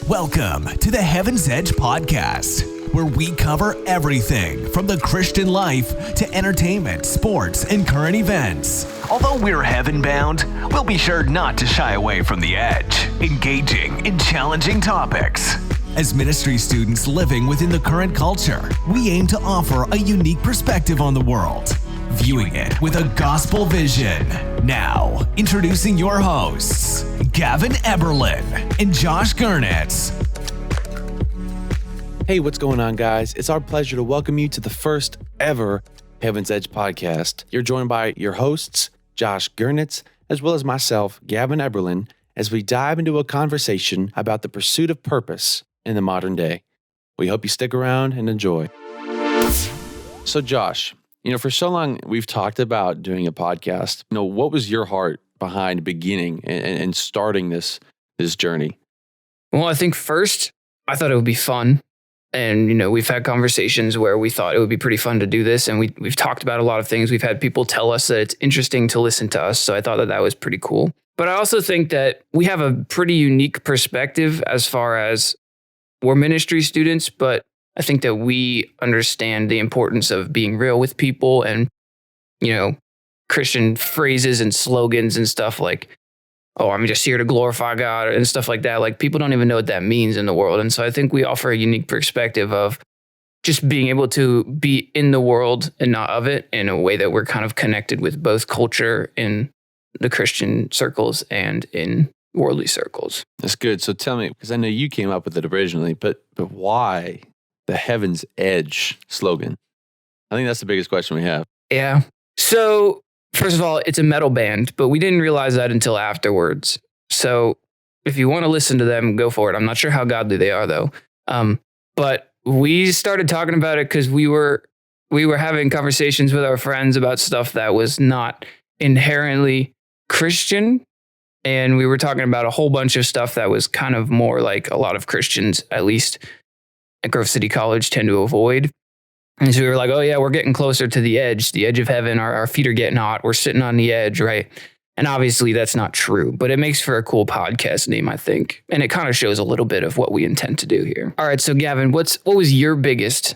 Welcome to the Heaven's Edge podcast, where we cover everything from the Christian life to entertainment, sports, and current events. Although we're heaven-bound, we'll be sure not to shy away from the edge, engaging in challenging topics. As ministry students living within the current culture, we aim to offer a unique perspective on the world, viewing it with a gospel vision. Now, introducing your hosts, Gavin Eberlin and Josh Gornicz. Hey, what's going on, guys? It's our pleasure to welcome you to the first ever Heaven's Edge podcast. You're joined by your hosts, Josh Gornicz, as well as myself, Gavin Eberlin, as we dive into a conversation about the pursuit of purpose in the modern day. We hope you stick around and enjoy. So, Josh, for so long we've talked about doing a podcast. What was your heart behind beginning and starting this journey? Well, I think first, I thought it would be fun. And, we've had conversations where we thought it would be pretty fun to do this. And we've talked about a lot of things. We've had people tell us that it's interesting to listen to us. So I thought that was pretty cool. But I also think that we have a pretty unique perspective as far as we're ministry students, but I think that we understand the importance of being real with people and, Christian phrases and slogans and stuff like, oh, I'm just here to glorify God and stuff like that. Like, people don't even know what that means in the world. And so I think we offer a unique perspective of just being able to be in the world and not of it, in a way that we're kind of connected with both culture in the Christian circles and in worldly circles. That's good. So tell me, because I know you came up with it originally, but why the Heaven's Edge slogan? I think that's the biggest question we have. Yeah. So first of all, it's a metal band, but we didn't realize that until afterwards. So if you want to listen to them, go for it. I'm not sure how godly they are, though. But we started talking about it because we were having conversations with our friends about stuff that was not inherently Christian. And we were talking about a whole bunch of stuff that was kind of more like a lot of Christians, at least at Grove City College, tend to avoid. And so we were like, oh yeah, we're getting closer to the edge of heaven. Our feet are getting hot. We're sitting on the edge, right? And obviously that's not true, but it makes for a cool podcast name, I think. And it kind of shows a little bit of what we intend to do here. All right, so Gavin, what was your biggest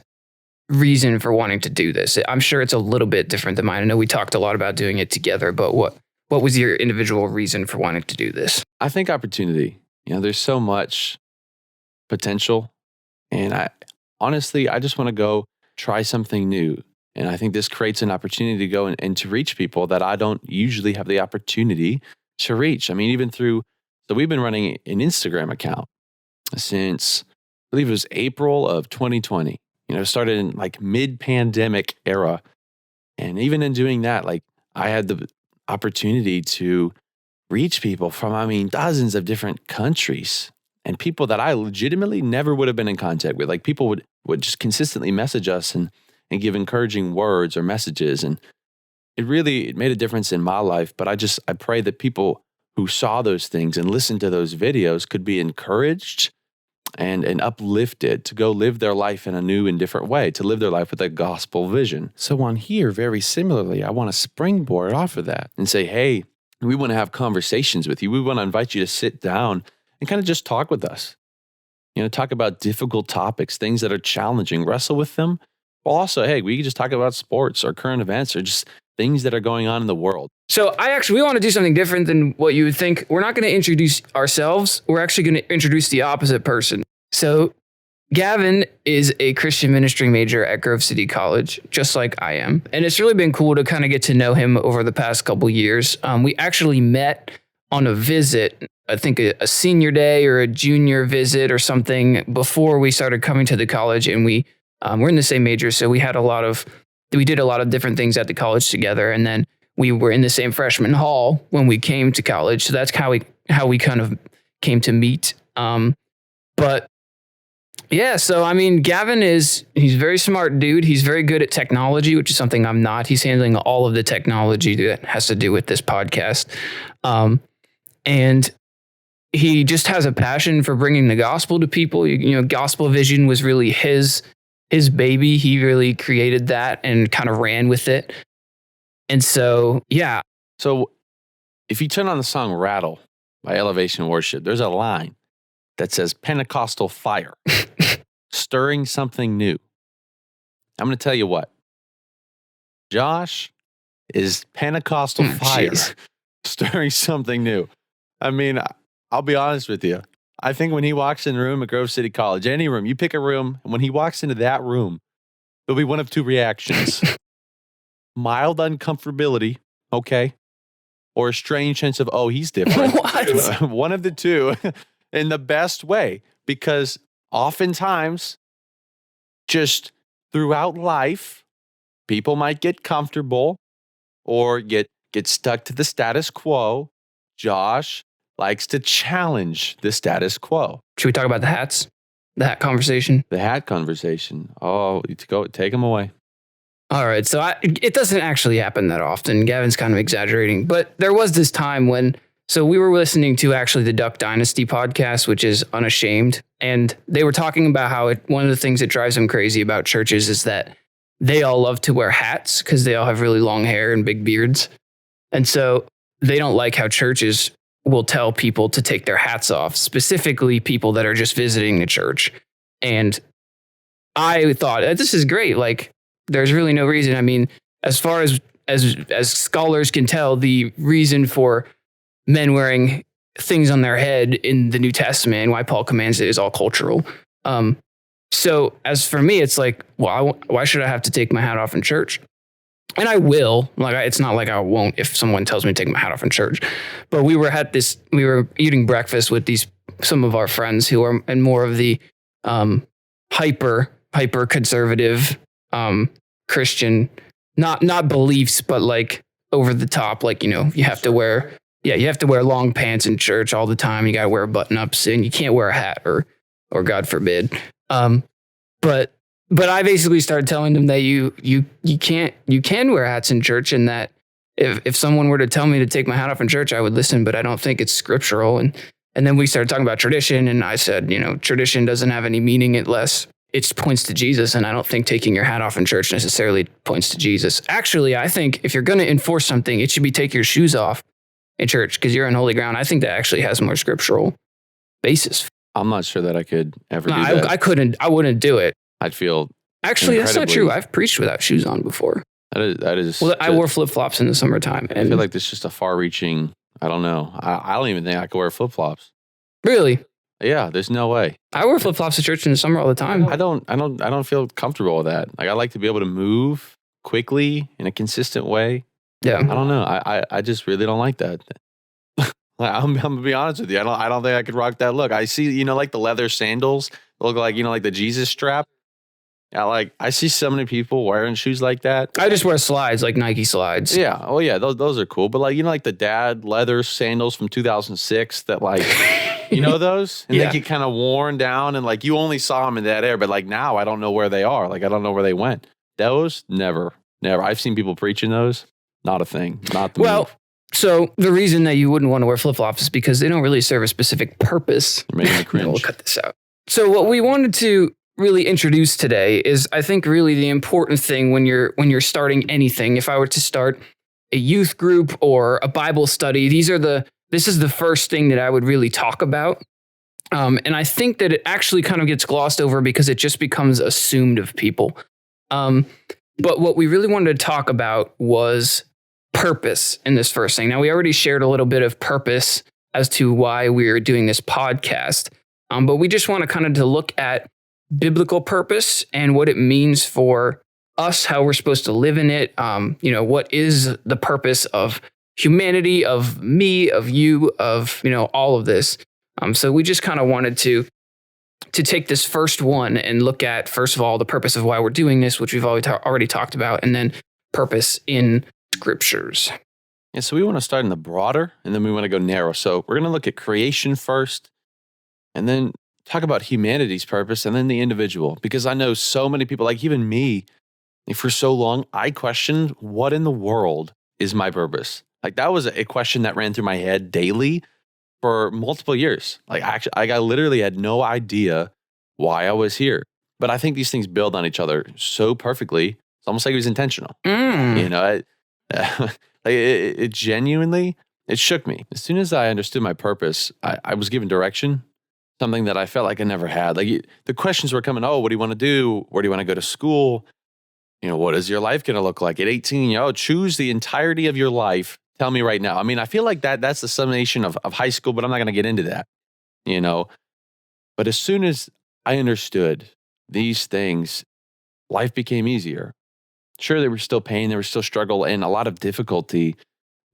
reason for wanting to do this? I'm sure it's a little bit different than mine. I know we talked a lot about doing it together, but what was your individual reason for wanting to do this? I think opportunity. There's so much potential. And I just want to go try something new. And I think this creates an opportunity to go and to reach people that I don't usually have the opportunity to reach. I mean, so we've been running an Instagram account since, I believe it was April of 2020. Started in like mid-pandemic era. And even in doing that, I had the opportunity to reach people from, dozens of different countries. And people that I legitimately never would have been in contact with. Like, people would just consistently message us and give encouraging words or messages. And it made a difference in my life. But I pray that people who saw those things and listened to those videos could be encouraged and uplifted to go live their life in a new and different way, to live their life with a gospel vision. So on here, very similarly, I want to springboard off of that and say, hey, we want to have conversations with you. We want to invite you to sit down and kind of just talk with us. Talk about difficult topics, things that are challenging, wrestle with them. Well, also, hey, we can just talk about sports or current events or just things that are going on in the world. So we want to do something different than what you would think. We're not going to introduce ourselves. We're actually going to introduce the opposite person. So Gavin is a Christian ministry major at Grove City College, just like I am. And it's really been cool to kind of get to know him over the past couple years. We actually met on a visit, I think a senior day or a junior visit or something, before we started coming to the college. And we're in the same major, so we did a lot of different things at the college together. And then we were in the same freshman hall when we came to college. So that's how we kind of came to meet. But yeah, so Gavin he's a very smart dude. He's very good at technology, which is something I'm not. He's handling all of the technology that has to do with this podcast. And he just has a passion for bringing the gospel to people. Gospel Vision was really his baby. He really created that and kind of ran with it. And so, yeah. So if you turn on the song Rattle by Elevation Worship, there's a line that says Pentecostal fire, stirring something new. I'm going to tell you what. Josh is Pentecostal fire, stirring something new. I mean, I'll be honest with you. I think when he walks in a room at Grove City College, any room, you pick a room, and when he walks into that room, there'll be one of two reactions. Mild uncomfortability, okay, or a strange sense of, oh, he's different. What? One of the two in the best way, because oftentimes, just throughout life, people might get comfortable or get stuck to the status quo. Josh likes to challenge the status quo. Should we talk about the hats? The hat conversation? The hat conversation. Oh, go take him away. All right. So it doesn't actually happen that often. Gavin's kind of exaggerating. But there was this time when, so we were listening to actually the Duck Dynasty podcast, which is Unashamed. And they were talking about how one of the things that drives them crazy about churches is that they all love to wear hats because they all have really long hair and big beards. And so they don't like how churches will tell people to take their hats off, specifically people that are just visiting the church. And I thought, this is great. Like, there's really no reason. I mean, as far as scholars can tell, the reason for men wearing things on their head in the New Testament and why Paul commands it is all cultural. So as for me, it's like, well, why should I have to take my hat off in church? And I will. Like, it's not like I won't if someone tells me to take my hat off in church. But we were eating breakfast with some of our friends who are in more of the hyper conservative Christian, not beliefs, but like over the top. Like, you have to wear long pants in church all the time. You got to wear button ups, and you can't wear a hat or God forbid. But I basically started telling them that you can wear hats in church, and that if someone were to tell me to take my hat off in church, I would listen, but I don't think it's scriptural. And then we started talking about tradition, and I said, tradition doesn't have any meaning unless it points to Jesus, and I don't think taking your hat off in church necessarily points to Jesus. Actually, I think if you're going to enforce something, it should be take your shoes off in church because you're on holy ground. I think that actually has more scriptural basis. I'm not sure that I could ever do that. I wouldn't do it. I'd feel actually that's not true. I've preached without shoes on before. That is. Well, I wore flip flops in the summertime. And I feel like this is just a far-reaching. I don't know. I don't even think I could wear flip flops. Really? Yeah, there's no way. I wear flip flops to church in the summer all the time. I don't feel comfortable with that. Like, I like to be able to move quickly in a consistent way. Yeah. I don't know. I just really don't like that. I'm gonna be honest with you. I don't think I could rock that look. I see, like the leather sandals look like, like the Jesus strap. Yeah, I see so many people wearing shoes like that. I just wear slides, like Nike slides. Yeah. Oh yeah, those are cool. But like the dad leather sandals from 2006 that those? And they get kind of worn down, and you only saw them in that era. But now I don't know where they are. I don't know where they went. Those, never. I've seen people preaching those. Not a thing. Not the move. So the reason that you wouldn't want to wear flip-flops is because they don't really serve a specific purpose. You're making me cringe. We'll cut this out. So what we wanted to really introduce today is, I think, really the important thing when you're starting anything. If I were to start a youth group or a Bible study, this is the first thing that I would really talk about. And I think that it actually kind of gets glossed over because it just becomes assumed of people. But what we really wanted to talk about was purpose in this first thing. Now, we already shared a little bit of purpose as to why we're doing this podcast. But we just want to kind of to look at biblical purpose and what it means for us, how we're supposed to live in it. What is the purpose of humanity, of me, of you, of, all of this. So we just kind of wanted to take this first one and look at, first of all, the purpose of why we're doing this, which we've already talked about, and then purpose in scriptures. Yeah, so we want to start in the broader, and then we want to go narrow. So we're going to look at creation first, and then talk about humanity's purpose, and then the individual. Because I know so many people, like even me, for so long, I questioned what in the world is my purpose. That was a question that ran through my head daily for multiple years. I literally had no idea why I was here. But I think these things build on each other so perfectly. It's almost like it was intentional. It genuinely, it shook me. As soon as I understood my purpose, I was given direction. something that I felt like I never had. Like the questions were coming, oh, what do you want to do? Where do you want to go to school? What is your life going to look like at 18? Choose the entirety of your life. Tell me right now. I mean, I feel like that's the summation of high school, but I'm not going to get into that, But as soon as I understood these things, life became easier. Sure, there was still pain, there was still struggle and a lot of difficulty,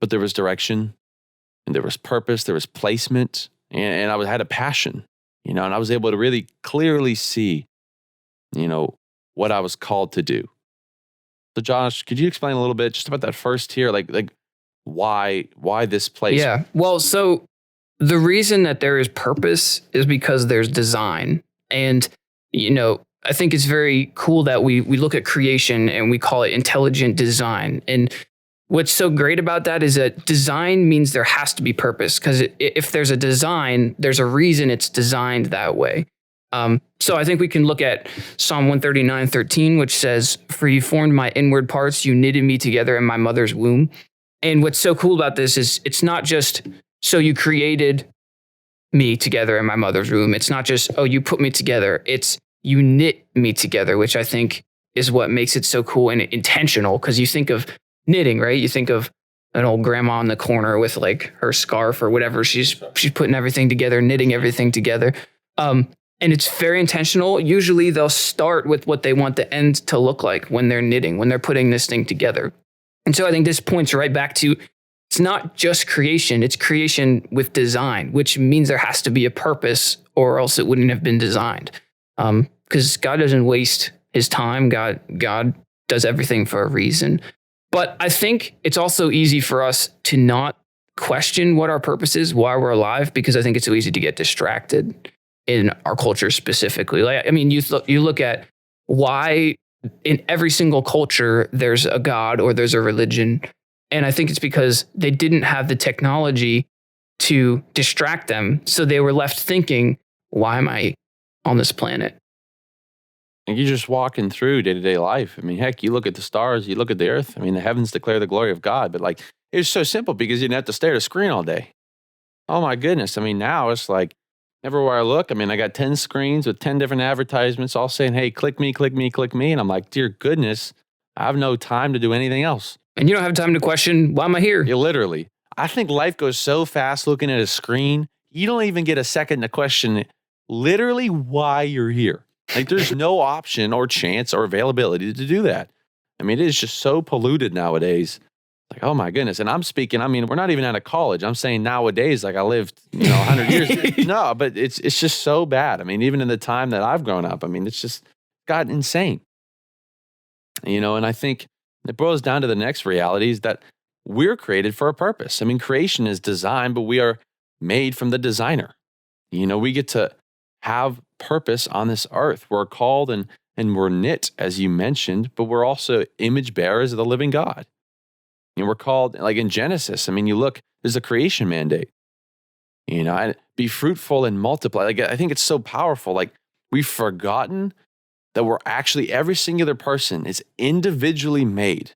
but there was direction and there was purpose, there was placement, and I had a passion, and I was able to really clearly see, what I was called to do. So Josh, could you explain a little bit just about that first tier, like why this place? Yeah. Well, so the reason that there is purpose is because there's design. And, I think it's very cool that we look at creation and we call it intelligent design. And what's so great about that is that design means there has to be purpose, because if there's a design, there's a reason it's designed that way. So I think we can look at Psalm 139:13, which says, "For you formed my inward parts, you knitted me together in my mother's womb." And what's so cool about this is it's not just, so you created me together in my mother's womb. It's not just, oh, you put me together. It's you knit me together, which I think is what makes it so cool and intentional. Because you think of knitting, right? You think of an old grandma in the corner with like her scarf or whatever. She's putting everything together, knitting everything together. And it's very intentional. Usually they'll start with what they want the end to look like when they're knitting, when they're putting this thing together. And so I think this points right back to, it's not just creation, it's creation with design, which means there has to be a purpose or else it wouldn't have been designed. Because God doesn't waste his time. God does everything for a reason. But I think it's also easy for us to not question what our purpose is, why we're alive, because I think it's so easy to get distracted in our culture specifically. Like, I mean, you look at why in every single culture there's a God or there's a religion. And I think it's because they didn't have the technology to distract them. So they were left thinking, why am I on this planet? And you're just walking through day-to-day life. I mean, heck, you look at the stars, you look at the earth. I mean, the heavens declare the glory of God. But like, it was so simple because you didn't have to stare at a screen all day. Oh my goodness. I mean, now it's like, everywhere I look, I mean, I got 10 screens with 10 different advertisements all saying, hey, click me, click me, click me. And I'm like, dear goodness, I have no time to do anything else. And you don't have time to question, why am I here? Yeah, literally. I think life goes so fast looking at a screen, you don't even get a second to question literally why you're here. Like there's no option or chance or availability to do that. I mean, it is just so polluted nowadays. Like, oh my goodness. And I'm speaking, I mean, we're not even out of college. I'm saying nowadays, like I lived, 100 years. No, but it's just so bad. I mean, even in the time that I've grown up, I mean, it's just gotten insane. And I think it boils down to the next reality is that we're created for a purpose. I mean, creation is design, but we are made from the designer. We get to have purpose on this earth. We're called and we're knit, as you mentioned, but we're also image bearers of the living God. We're called, like in Genesis, I mean, you look, there's a creation mandate, and be fruitful and multiply. Like, I think it's so powerful. Like, we've forgotten that we're actually, every singular person is individually made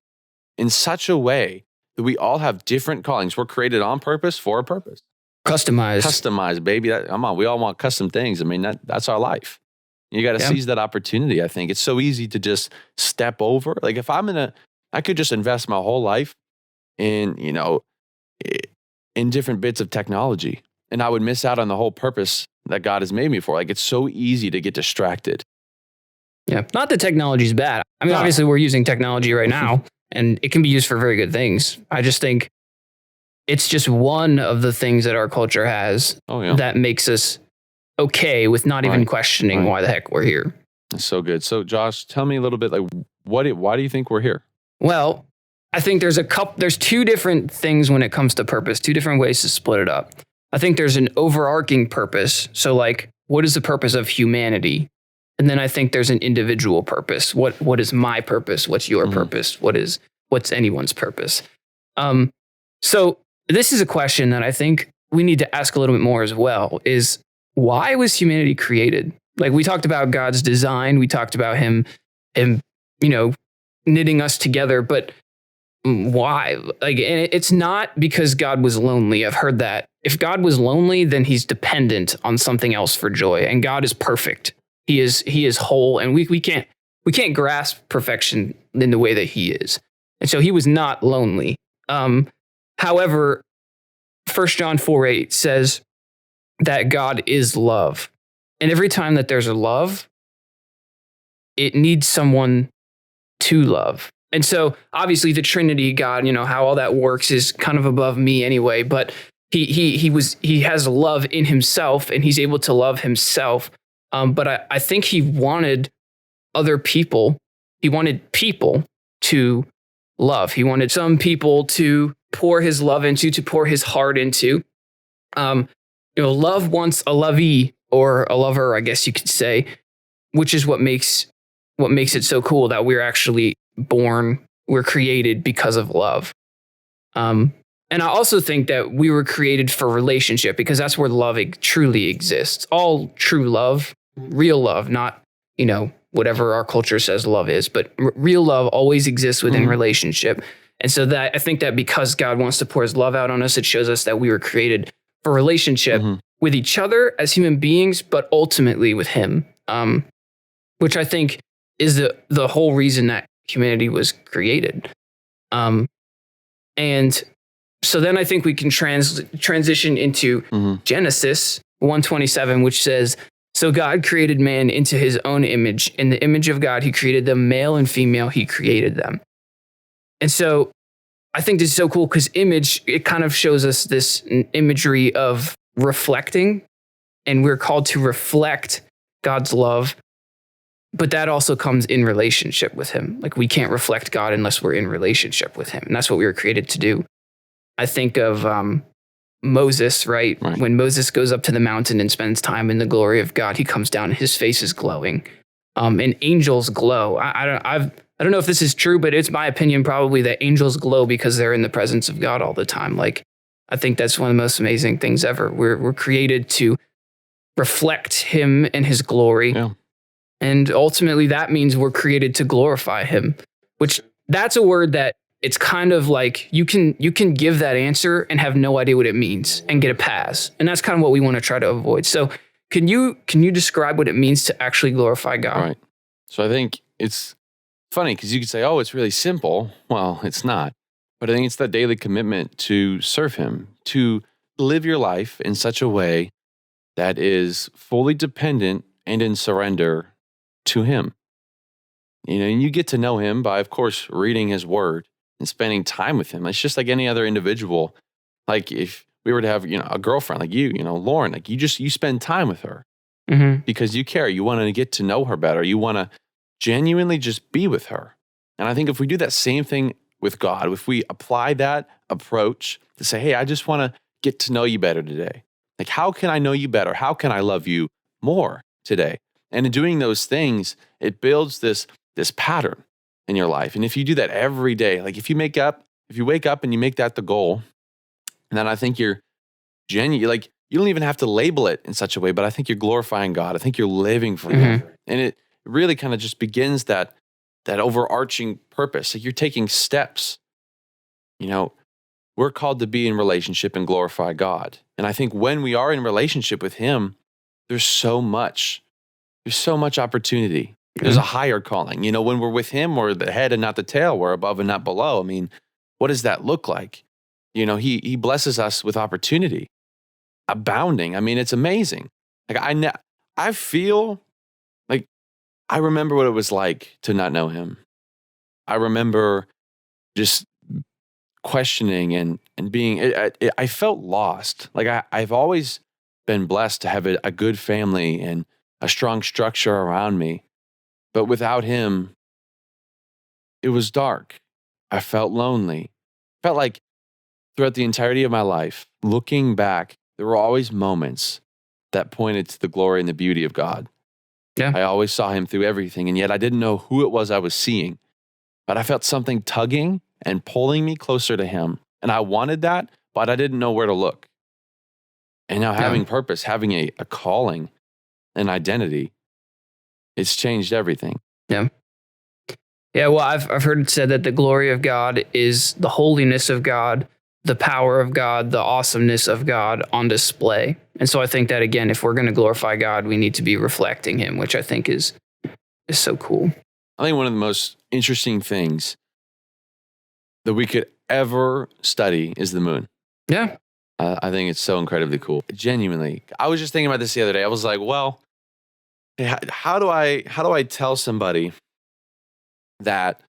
in such a way that we all have different callings. We're created on purpose for a purpose. Customized, baby. Come on, we all want custom things. I mean, that's our life. You got to seize that opportunity, I think. It's so easy to just step over. Like, if I could just invest my whole life in different bits of technology, and I would miss out on the whole purpose that God has made me for. Like, it's so easy to get distracted. Yeah. Not that technology is bad. I mean, obviously we're using technology right now and it can be used for very good things. I just think it's just one of the things that our culture has that makes us okay with not even questioning why the heck we're here. That's so good. So Josh, tell me a little bit, like, why do you think we're here? Well, I think there's two different things when it comes to purpose, two different ways to split it up. I think there's an overarching purpose. So like, what is the purpose of humanity? And then I think there's an individual purpose. What is my purpose? What's your purpose? What's anyone's purpose? So this is a question that I think we need to ask a little bit more as well, is why was humanity created? Like, we talked about God's design. We talked about him, knitting us together. But why? Like, and it's not because God was lonely. I've heard that. If God was lonely, then he's dependent on something else for joy. And God is perfect. He is whole, and we can't grasp perfection in the way that he is. And so he was not lonely. However, 1 John 4:8 says that God is love. And every time that there's a love, it needs someone to love. And so obviously the Trinity, God, how all that works is kind of above me anyway, but he has love in himself, and he's able to love himself. But I think he wanted other people. He wanted people to love. He wanted some people to pour his love into, to pour his heart into. Love wants a lovey, or a lover, I guess you could say, which is what makes it so cool that we're actually we're created because of love. And I also think that we were created for relationship, because that's where love truly exists. All true love, real love, not, whatever our culture says love is, but real love always exists within relationship. And so that I think that because God wants to pour his love out on us, it shows us that we were created for relationship with each other as human beings, but ultimately with him, which I think is the whole reason that humanity was created. And so then I think we can transition into Genesis 1:27, which says, "So God created man into his own image. In the image of God, he created them, male and female, he created them." And so I think this is so cool, because image, it kind of shows us this imagery of reflecting, and we're called to reflect God's love. But that also comes in relationship with him. Like, we can't reflect God unless we're in relationship with him. And that's what we were created to do. I think of Moses, right? When Moses goes up to the mountain and spends time in the glory of God, he comes down and his face is glowing. And angels glow. I don't know if this is true, but it's my opinion probably that angels glow because they're in the presence of God all the time. Like, I think that's one of the most amazing things ever. We're created to reflect him and his glory. Yeah. And ultimately that means we're created to glorify him, which that's a word that it's kind of like you can give that answer and have no idea what it means and get a pass. And that's kind of what we want to try to avoid. So can you describe what it means to actually glorify God? Right. So I think it's funny because you could say, oh, it's really simple. Well, it's not. But I think it's that daily commitment to serve him, to live your life in such a way that is fully dependent and in surrender to him. And you get to know him by, of course, reading his word and spending time with him. It's just like any other individual. Like if we were to have, a girlfriend like you, Lauren, like you spend time with her because you care. You want to get to know her better. You want to genuinely just be with her. And I think if we do that same thing with God, if we apply that approach to say, hey, I just want to get to know you better today. Like, how can I know you better? How can I love you more today? And in doing those things, it builds this pattern in your life. And if you do that every day, like if you wake up and you make that the goal, then I think you're genuine. Like, you don't even have to label it in such a way, but I think you're glorifying God. I think you're living for him. And it really kind of just begins that overarching purpose. Like, you're taking steps. We're called to be in relationship and glorify God. And I think when we are in relationship with him, there's so much opportunity. There's a higher calling. When we're with him, we're the head and not the tail. We're above and not below. I mean, what does that look like? He blesses us with opportunity, abounding. I mean, it's amazing. Like, I feel like I remember what it was like to not know him. I remember just questioning and being, I felt lost. Like, I've always been blessed to have a good family and a strong structure around me. But without him, it was dark. I felt lonely. Felt like throughout the entirety of my life, looking back, there were always moments that pointed to the glory and the beauty of God. Yeah. I always saw him through everything, and yet I didn't know who it was I was seeing. But I felt something tugging and pulling me closer to him. And I wanted that, but I didn't know where to look. And now having purpose, having a calling, an identity, it's changed everything. Yeah. Yeah, well, I've heard it said that the glory of God is the holiness of God, the power of God, the awesomeness of God on display. And so I think that, again, if we're going to glorify God, we need to be reflecting him, which I think is so cool. I think one of the most interesting things that we could ever study is the moon. Yeah. I think it's so incredibly cool. Genuinely. I was just thinking about this the other day. I was like, well, how do I tell somebody that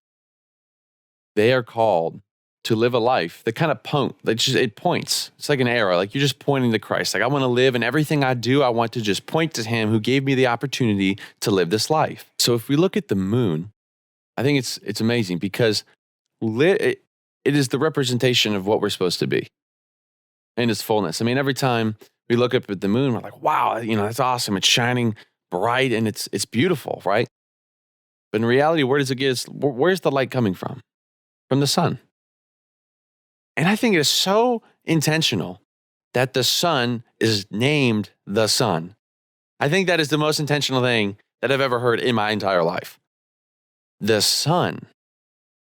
they are called to live a life that kind of it points. It's like an arrow. Like you're just pointing to Christ. Like I want to live, and everything I do, I want to just point to him who gave me the opportunity to live this life. So if we look at the moon, I think it's amazing because it is the representation of what we're supposed to be in its fullness. I mean, every time we look up at the moon, we're like, wow, that's awesome. It's shining bright and it's beautiful, right? But in reality, where's the light coming from? From the sun. And I think it is so intentional that the sun is named the sun. I think that is the most intentional thing that I've ever heard in my entire life. The sun.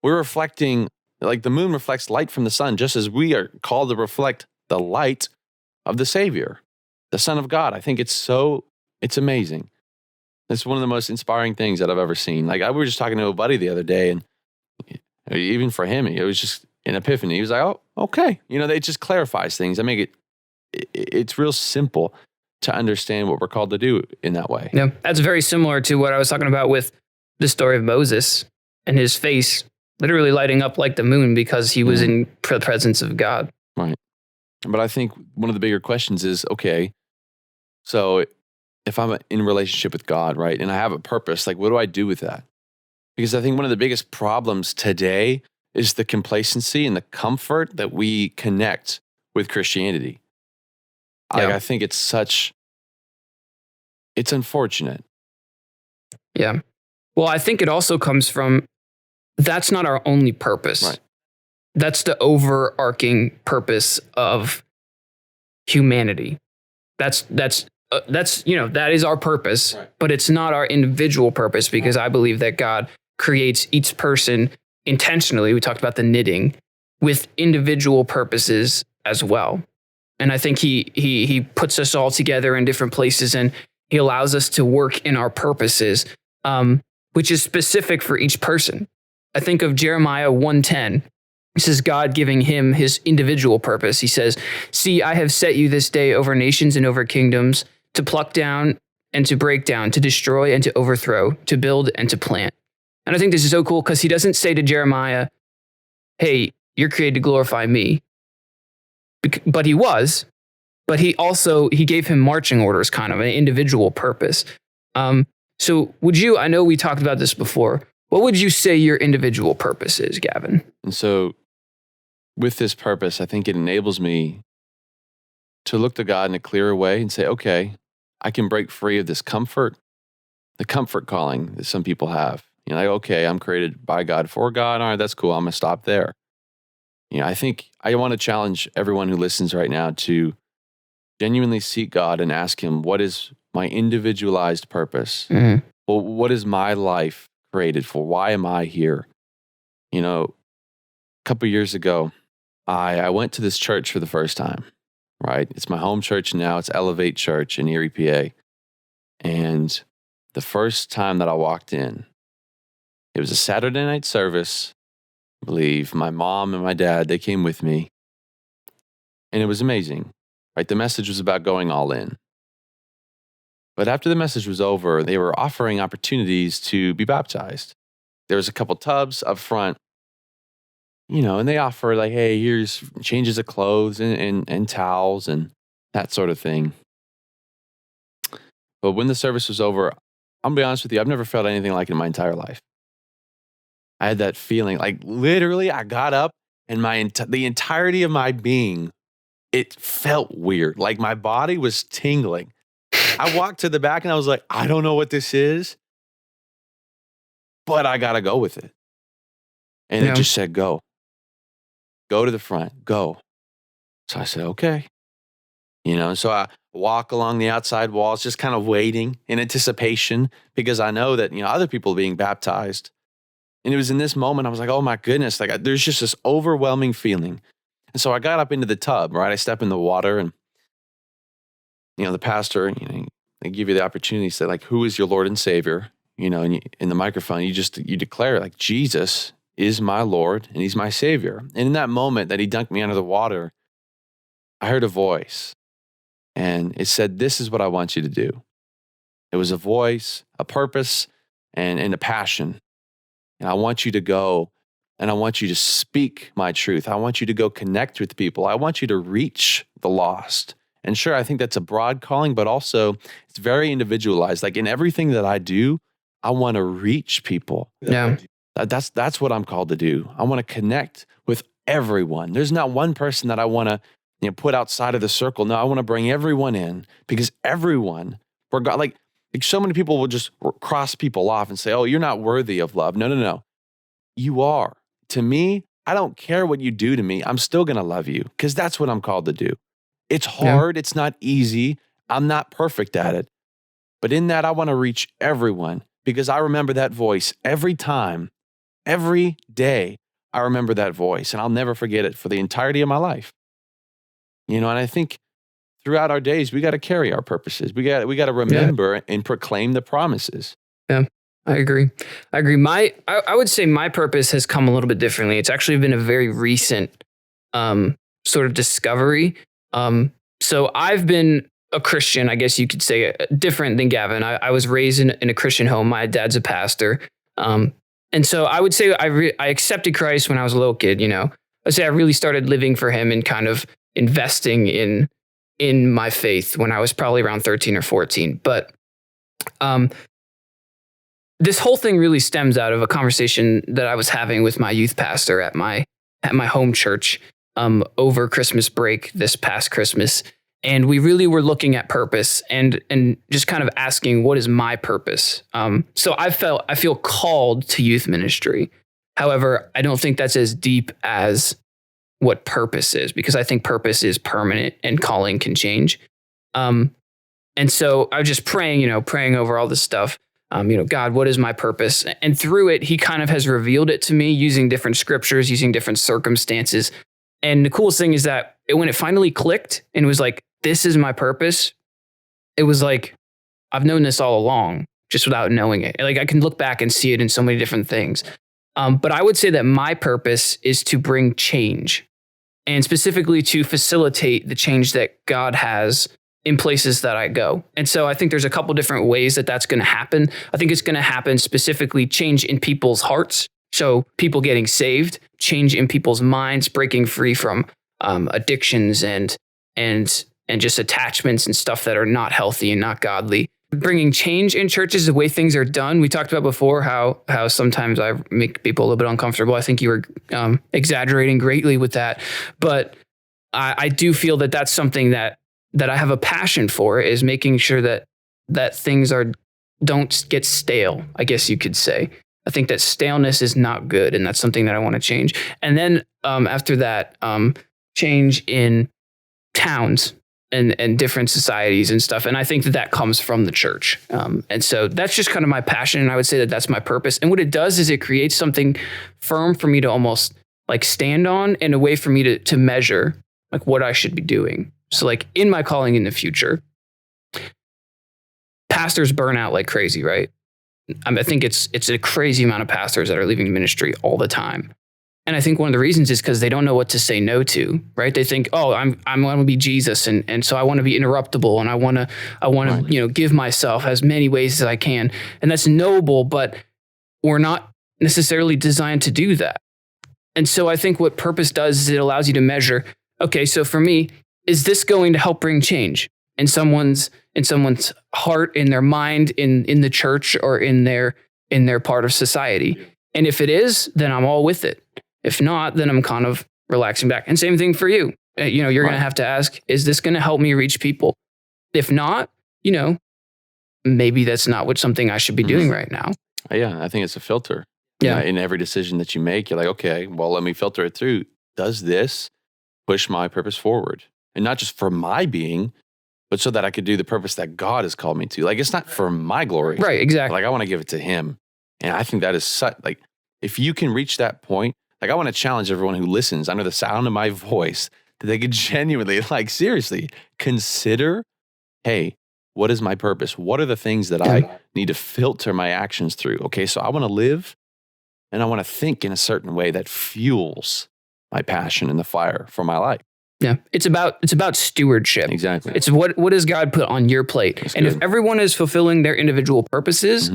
We're reflecting, like the moon reflects light from the sun, just as we are called to reflect the light of the Savior, the Son of God. I think it's amazing. It's one of the most inspiring things that I've ever seen. Like we were just talking to a buddy the other day, and even for him, it was just an epiphany. He was like, oh, okay. It just clarifies things. I make it's real simple to understand what we're called to do in that way. Yeah, that's very similar to what I was talking about with the story of Moses and his face literally lighting up like the moon because he was in the presence of God. Right. But I think one of the bigger questions is, okay, so if I'm in a relationship with God, right, and I have a purpose, like what do I do with that? Because I think one of the biggest problems today is the complacency and the comfort that we connect with Christianity. Yeah. I think it's unfortunate. Yeah. Well, I think it also comes from, that's not our only purpose. Right. That's the overarching purpose of humanity. That is our purpose, right. But it's not our individual purpose, because I believe that God creates each person intentionally. We talked about the knitting with individual purposes as well. And I think he puts us all together in different places, and he allows us to work in our purposes, which is specific for each person. I think of Jeremiah 1:10. This is God giving him his individual purpose. He says, "See, I have set you this day over nations and over kingdoms, to pluck down and to break down, to destroy and to overthrow, to build and to plant." And I think this is so cool because he doesn't say to Jeremiah, "Hey, you're created to glorify me." But he was. But he gave him marching orders, kind of an individual purpose. So I know we talked about this before. What would you say your individual purpose is, Gavin? And so with this purpose, I think it enables me to look to God in a clearer way and say, okay, I can break free of this comfort, the comfort calling that some people have. Like, okay, I'm created by God for God. All right, that's cool. I'm going to stop there. I think I want to challenge everyone who listens right now to genuinely seek God and ask him, what is my individualized purpose? Mm-hmm. Well, what is my life created for? Why am I here? A couple of years ago, I went to this church for the first time, right? It's my home church now. It's Elevate Church in Erie, PA. And the first time that I walked in, it was a Saturday night service. I believe my mom and my dad, they came with me. And it was amazing, right? The message was about going all in. But after the message was over, they were offering opportunities to be baptized. There was a couple tubs up front, and they offer like, hey, here's changes of clothes and towels and that sort of thing. But when the service was over, I'm going to be honest with you, I've never felt anything like it in my entire life. I had that feeling, like literally I got up and the entirety of my being, it felt weird. Like my body was tingling. I walked to the back and I was like, I don't know what this is, but I got to go with it. And it just said, go to the front, go. So I said, okay. So I walk along the outside walls, just kind of waiting in anticipation, because I know that, other people are being baptized. And it was in this moment, I was like, oh my goodness, like there's just this overwhelming feeling. And so I got up into the tub, right? I step in the water and, the pastor, they give you the opportunity to say like, who is your Lord and Savior? And in the microphone, you declare like, Jesus is my Lord and he's my Savior. And in that moment that he dunked me under the water, I heard a voice and it said, this is what I want you to do. It was a voice, a purpose, and a passion. And I want you to go and I want you to speak my truth. I want you to go connect with people. I want you to reach the lost. And sure, I think that's a broad calling, but also it's very individualized. Like in everything that I do, I want to reach people. Yeah. That's what I'm called to do. I want to connect with everyone. There's not one person that I want to put outside of the circle. No, I want to bring everyone in because everyone, like so many people will just cross people off and say, oh, you're not worthy of love. No. You are. To me, I don't care what you do to me. I'm still going to love you because that's what I'm called to do. It's hard. Yeah. It's not easy. I'm not perfect at it. But in that, I want to reach everyone because I remember that voice every time, every day. I remember that voice and I'll never forget it for the entirety of my life. And I think throughout our days, we got to carry our purposes. We got to remember and proclaim the promises. Yeah, I agree. I would say my purpose has come a little bit differently. It's actually been a very recent sort of discovery. So I've been a Christian, I guess you could say, different than Gavin. I was raised in a Christian home. My dad's a pastor. And so I would say I accepted Christ when I was a little kid, I'd say I really started living for him and kind of investing in my faith when I was probably around 13 or 14. But this whole thing really stems out of a conversation that I was having with my youth pastor at my home church over Christmas break this past Christmas. And we really were looking at purpose and just kind of asking, what is my purpose? So I feel called to youth ministry. However, I don't think that's as deep as what purpose is, because I think purpose is permanent and calling can change. And so I was just praying over all this stuff. God, what is my purpose? And through it, he kind of has revealed it to me using different scriptures, using different circumstances. And the coolest thing is that when it finally clicked and it was like, this is my purpose, it was like, I've known this all along, just without knowing it. Like I can look back and see it in so many different things. But I would say that my purpose is to bring change, and specifically to facilitate the change that God has in places that I go. And so I think there's a couple different ways that that's going to happen. I think it's going to happen specifically change in people's hearts. So people getting saved, change in people's minds, breaking free from addictions and just attachments and stuff that are not healthy and not godly. Bringing change in churches, the way things are done. We talked about before how sometimes I make people a little bit uncomfortable. I think you were exaggerating greatly with that. But I do feel that that's something that I have a passion for, is making sure that things don't get stale, I guess you could say. I think that staleness is not good, and that's something that I want to change. And then after that, change in towns and different societies and stuff. And I think that comes from the church. And so that's just kind of my passion. And I would say that that's my purpose. And what it does is it creates something firm for me to almost like stand on, and a way for me to measure like what I should be doing. So like in my calling in the future, pastors burn out like crazy, right? I think it's a crazy amount of pastors that are leaving ministry all the time. And I think one of the reasons is because they don't know what to say no to, right? They think, oh, I'm going to be Jesus. And so I want to be interruptible, and I want to, give myself as many ways as I can. And that's noble, but we're not necessarily designed to do that. And so I think what purpose does is it allows you to measure, okay, so for me, is this going to help bring change in someone's heart, in their mind, in the church, or in their part of society? And if it is, then I'm all with it. If not, then I'm kind of relaxing back. And same thing for you. You're going to have to ask, is this going to help me reach people? If not, maybe that's not something I should be doing right now. Yeah, I think it's a filter. Yeah. In every decision that you make, you're like, okay, well, let me filter it through. Does this push my purpose forward? And not just for my being, but so that I could do the purpose that God has called me to. Like, it's not for my glory. Right, exactly. Like, I want to give it to him. And I think that is such, like, if you can reach that point, like I want to challenge everyone who listens under the sound of my voice that they could genuinely, like seriously, consider, hey, what is my purpose? What are the things that I need to filter my actions through? Okay, so I want to live and I want to think in a certain way that fuels my passion and the fire for my life. Yeah, it's about stewardship. Exactly. It's what does God put on your plate? That's and good. if everyone is fulfilling their individual purposes,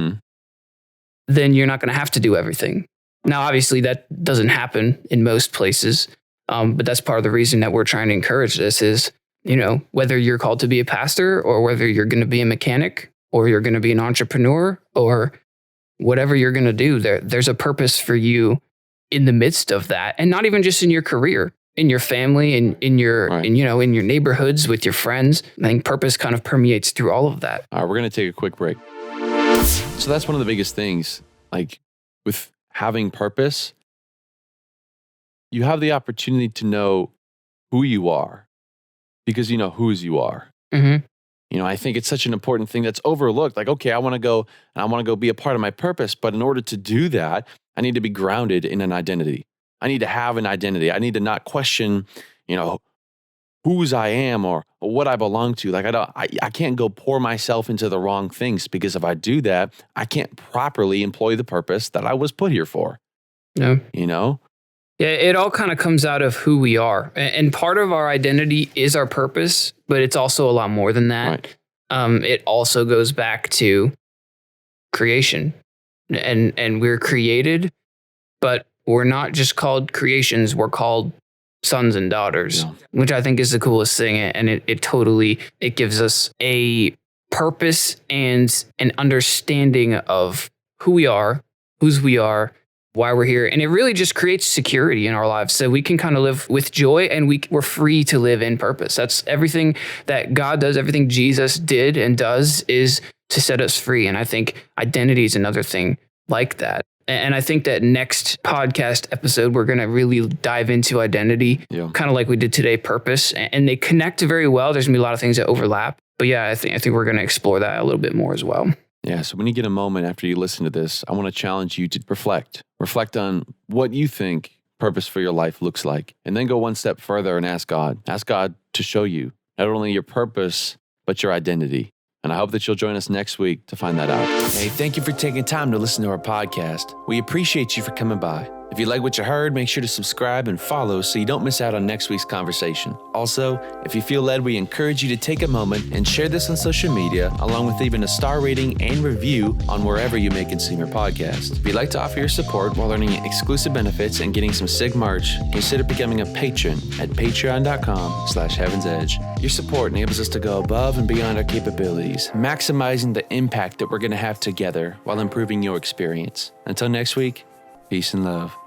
then you're not going to have to do everything. Now, obviously, that doesn't happen in most places, but that's part of the reason that we're trying to encourage this is, whether you're called to be a pastor or whether you're going to be a mechanic or you're going to be an entrepreneur or whatever you're going to do, there's a purpose for you in the midst of that, and not even just in your career. In your family and in your in your neighborhoods with your friends. I think purpose kind of permeates through all of that. All right, we're going to take a quick break. So that's one of the biggest things, like with having purpose, you have the opportunity to know who you are because you know whose you are. I think it's such an important thing that's overlooked. Like, okay, I want to go be a part of my purpose, but in order to do that, I need to be grounded in an identity. I need to have an identity. I need to not question, whose I am or what I belong to. Like I can't go pour myself into the wrong things because if I do that, I can't properly employ the purpose that I was put here for. Yeah. Yeah, it all kind of comes out of who we are. And part of our identity is our purpose, but it's also a lot more than that. Right. It also goes back to creation. And we're created, but we're not just called creations, we're called sons and daughters, which I think is the coolest thing. And it gives us a purpose and an understanding of who we are, whose we are, why we're here. And it really just creates security in our lives. So we can kind of live with joy and we're free to live in purpose. That's everything that God does, everything Jesus did and does is to set us free. And I think identity is another thing like that. And I think that next podcast episode, we're going to really dive into identity, kind of like we did today, purpose, and they connect very well. There's going to be a lot of things that overlap. But yeah, I think we're going to explore that a little bit more as well. Yeah. So when you get a moment after you listen to this, I want to challenge you to reflect on what you think purpose for your life looks like, and then go one step further and ask God to show you not only your purpose, but your identity. And I hope that you'll join us next week to find that out. Hey, thank you for taking time to listen to our podcast. We appreciate you for coming by. If you like what you heard, make sure to subscribe and follow so you don't miss out on next week's conversation. Also, if you feel led, we encourage you to take a moment and share this on social media, along with even a star rating and review on wherever you may consume your podcast. If you'd like to offer your support while earning exclusive benefits and getting some sick merch, consider becoming a patron at patreon.com/heavensedge. Your support enables us to go above and beyond our capabilities, maximizing the impact that we're going to have together while improving your experience. Until next week, peace and love.